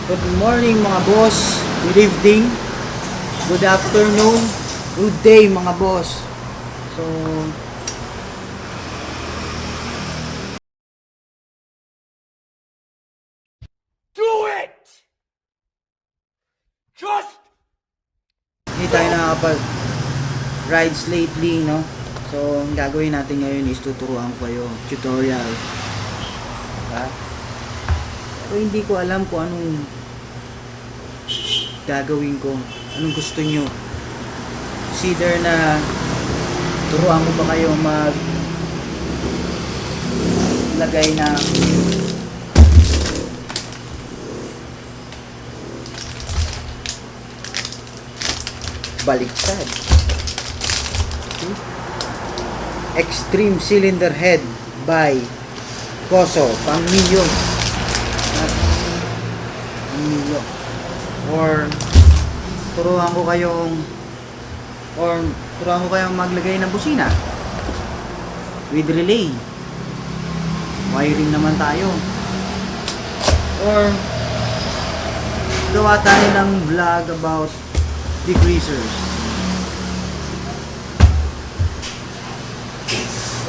Good morning mga boss, good evening, good afternoon, good day mga boss. So do it! Just hindi tayo nakakapag rides lately, no? So ang gagawin natin ngayon is tuturuan ko kayo tutorial, diba? Pero hindi ko alam kung anong gagawin ko, anong gusto nyo. Consider na turuan ko ba kayo maglagay ng baliktad. Okay. Extreme cylinder head by Koso, pang million. Or turuan ko kayong maglagay ng busina with relay. Wiring naman tayo. Or gawa tayo ng vlog about degreasers.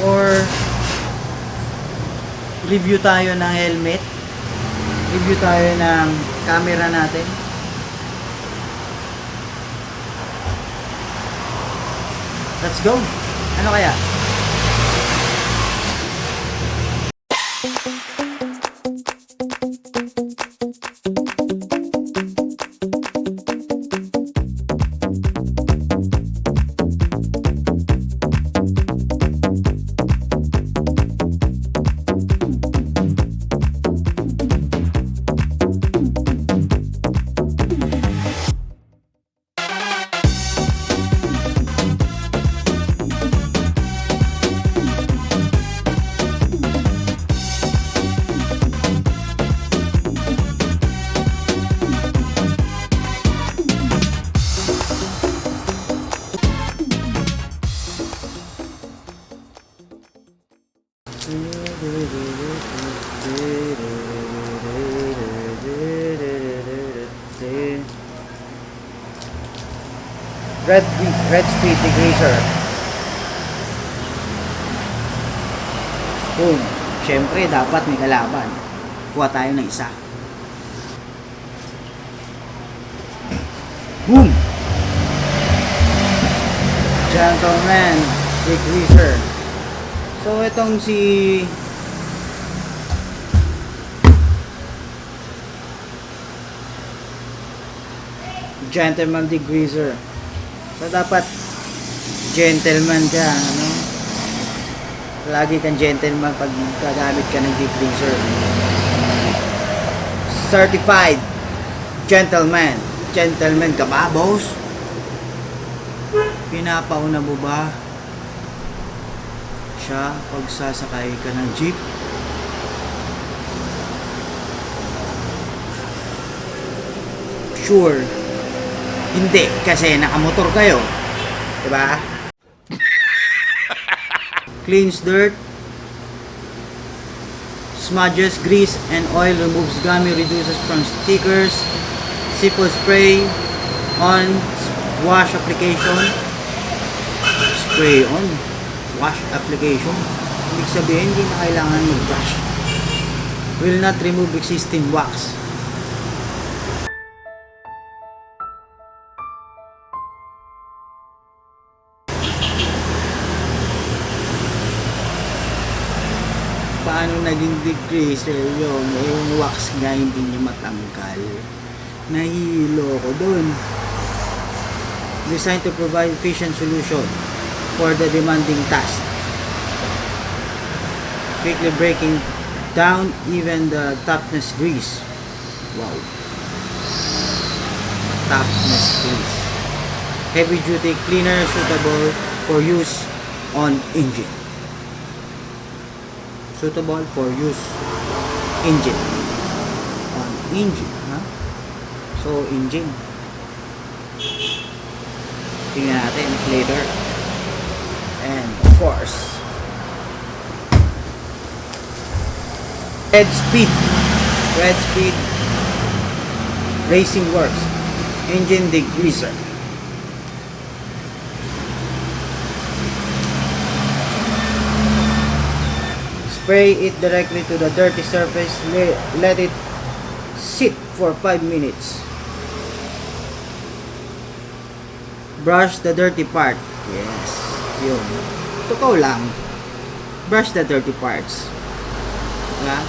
Or review tayo ng helmet. Review tayo ng camera natin. Let's go! Ano kaya? Red speed degreaser. Boom. Siyempre dapat may kalaban. Kuha tayo ng isa. Boom. Gentleman degreaser. So itong si gentleman degreaser. So dapat gentleman ka, ano? Lagi kang gentleman pag gagamit ka ng degreaser. Certified gentleman. Gentleman ka ba, boss? Pinapauna mo ba siya pag sasakay ka ng jeep? Sure. Hindi, kasi nakamotor kayo. Diba? Cleans dirt. smudges, grease, and oil. Removes gummy, reduces from stickers. Simple spray on, wash application. Spray on, wash application. Ibig sabihin, hindi na kailangan mag-brush. Will not remove existing wax. Paano naging degreaser yun? Yung wax nga hindi niya matanggal. Nahihilo ko dun. Designed to provide efficient solution for the demanding task. Quickly breaking down even the toughness grease. Wow. Toughness grease. Heavy duty cleaner suitable for use on engine. Suitable for use engine. On engine, huh? So engine. Tingnan natin later. And of course, red speed racing works. Engine degreaser. Spray it directly to the dirty surface. Let it sit for 5 minutes. Brush the dirty part. Yes, yun. Totoo lang. Brush the dirty parts. Diba?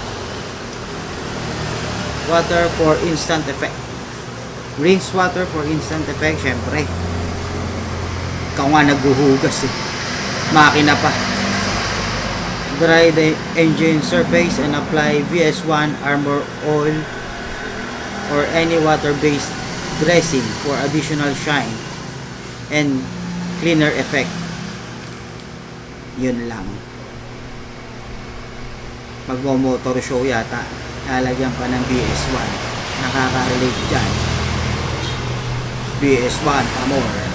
Water for instant effect. Rinse water for instant effect. Syempre, ikaw nga naghuhugas eh. Makina pa. Dry the engine surface and apply VS1 Armor Oil or any water-based dressing for additional shine and cleaner effect. Yun lang. Magmo-motor show yata, lalagyan pa ng VS1. Nakaka-relate dyan. VS1 Armor.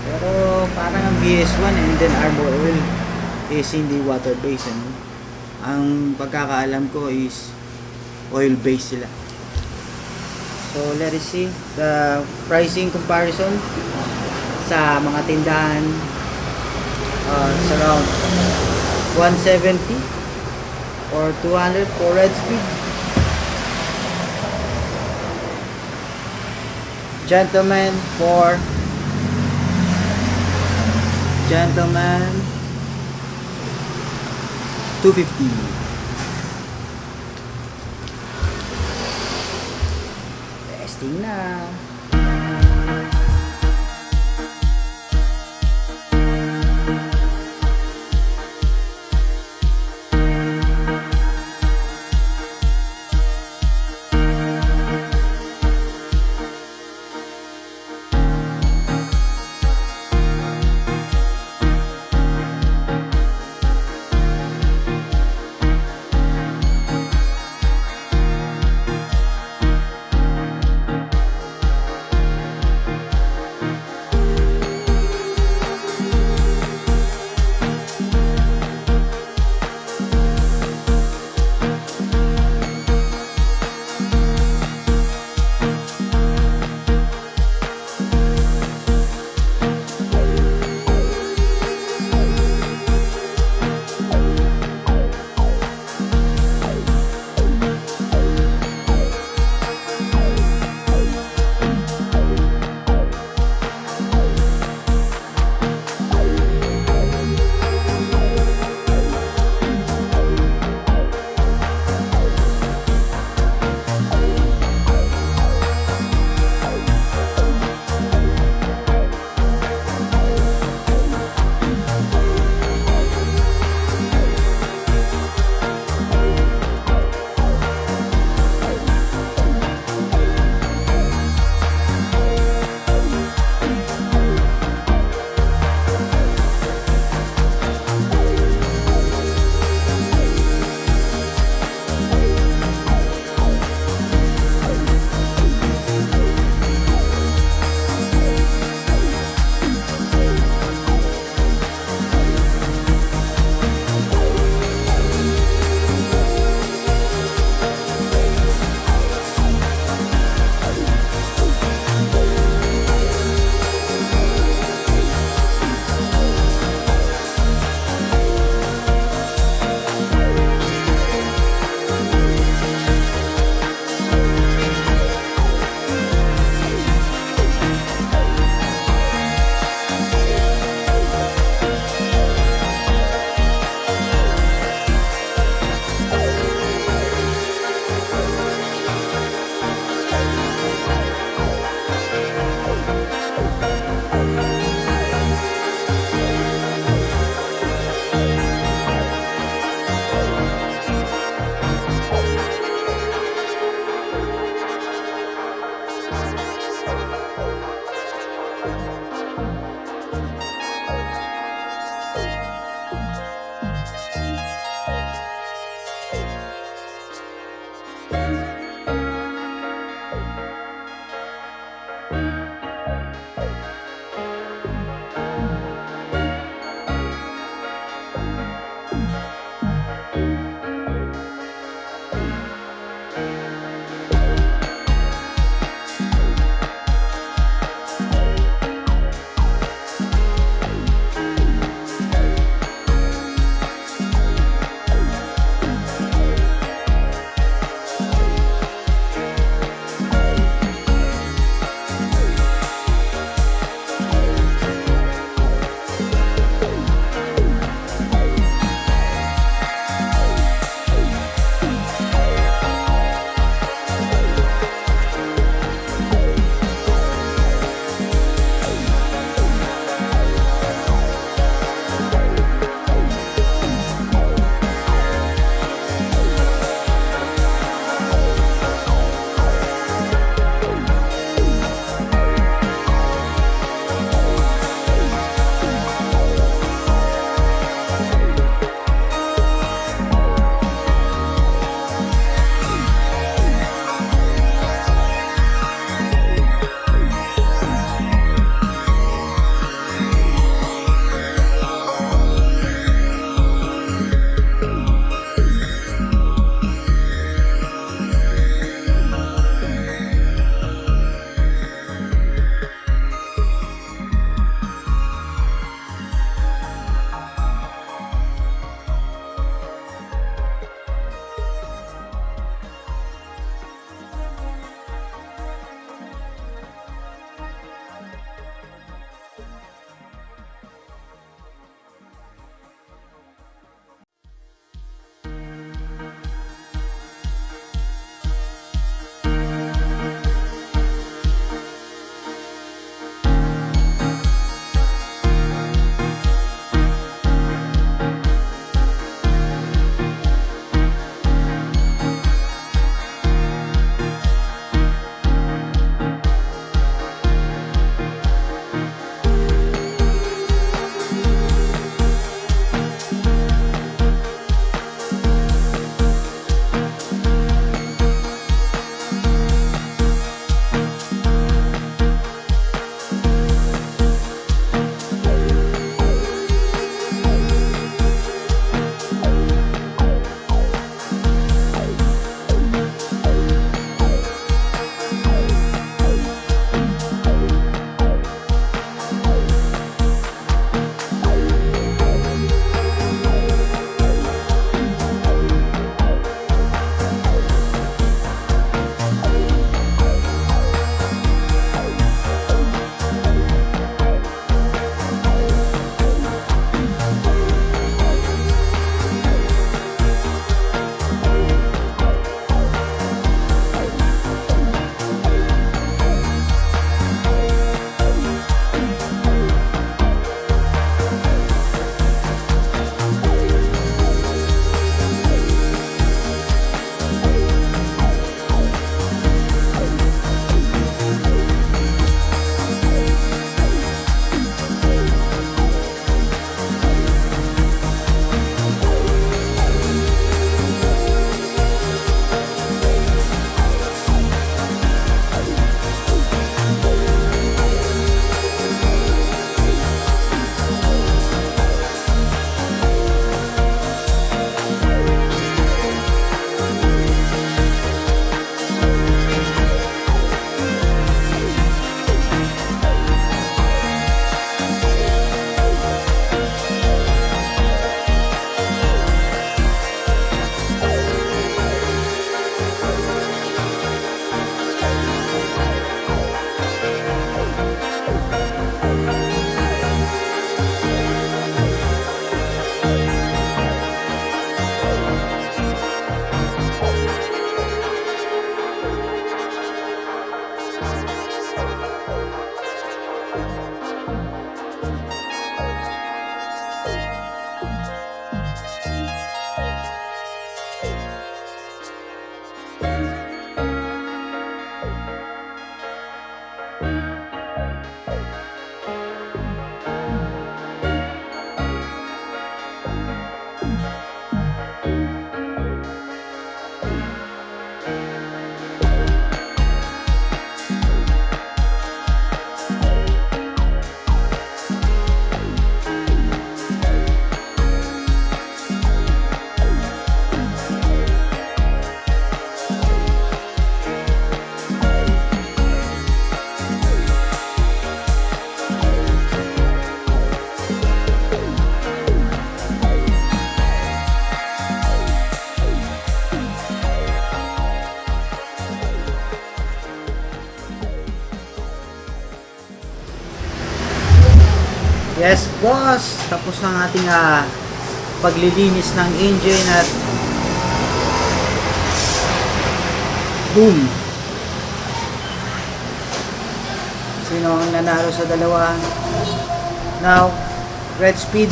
Pero parang ang VS1 and then Armor Oil is hindi water-based. Ano? Ang pagkakaalam ko is oil-based sila. So let us see the pricing comparison sa mga tindahan. It's around 170 or 200 for red speed. Gentleman 250. Testing na. Yes, boss! Tapos ang ating paglilinis ng engine at boom! Sino ang nanalo sa dalawa? Now, red speed.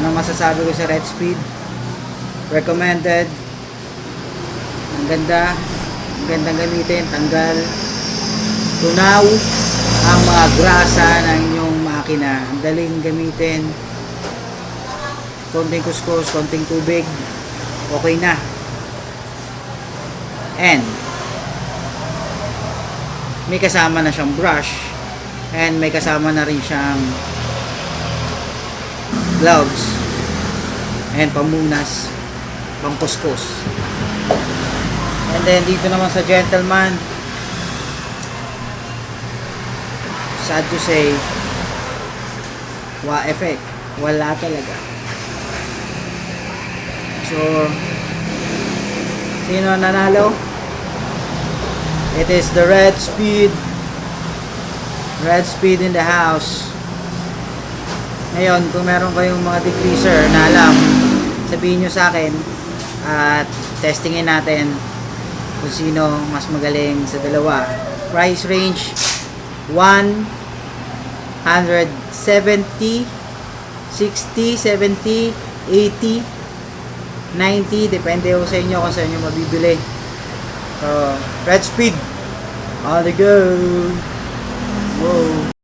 Anong masasabi ko sa red speed? Recommended. Ang ganda. Ang gandang gamitin. Tanggal. Tunaw ang mga grasa ng inyong makina. Ang daling gamitin. Konting kuskus, konting tubig. Okay na. And may kasama na siyang brush. And may kasama na rin siyang gloves. And pamunas. Pampuskos. And then dito naman sa gentleman, sad to say, effect. Wala talaga. So, sino nanalo? It is the red speed. Red speed in the house. Ngayon, kung meron kayong mga degreaser na alam, sabihin nyo sa akin at testingin natin kung sino mas magaling sa dalawa. Price range 170, 60, 70, 80, 90, depende ho sa inyo kung saan nyo mabibili. So, red speed on the go. Whoa.